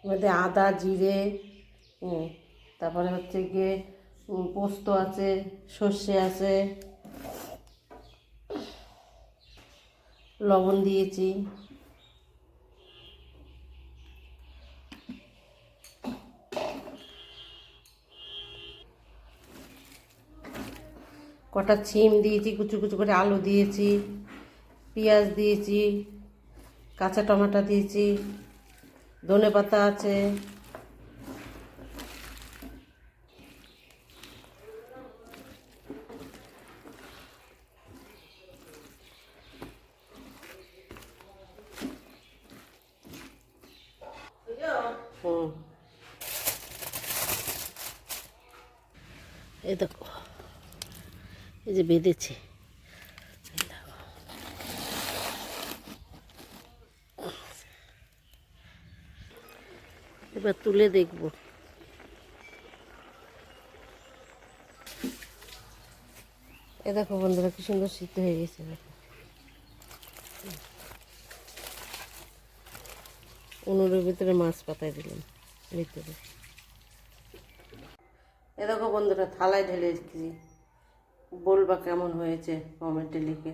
মধ্যে আদা জিরে, তারপরে হচ্ছে গিয়ে পোস্ত আছে, সর্ষে আছে, লবণ দিয়েছি। কটা সিম দিয়েছি, কুচু কুচু করে আলু দিয়েছি, পেঁয়াজ দিয়েছি, কাঁচা টমেটো দিয়েছি, ধনেপাতা আছে। এই দেখো, এই যে বেঁধেছে, এবার তুলে দেখবো। এ দেখো বন্ধুরা, কি সুন্দর সিদ্ধ হয়ে গেছে। দেখো, উনুনের ভিতরে মাছ পাতায় দিলাম ভিতরে। এ দেখো বন্ধুরা, থালায় ঢেলে রেখেছি। বলবা কেমন হয়েছে, কমেন্টে লিখে।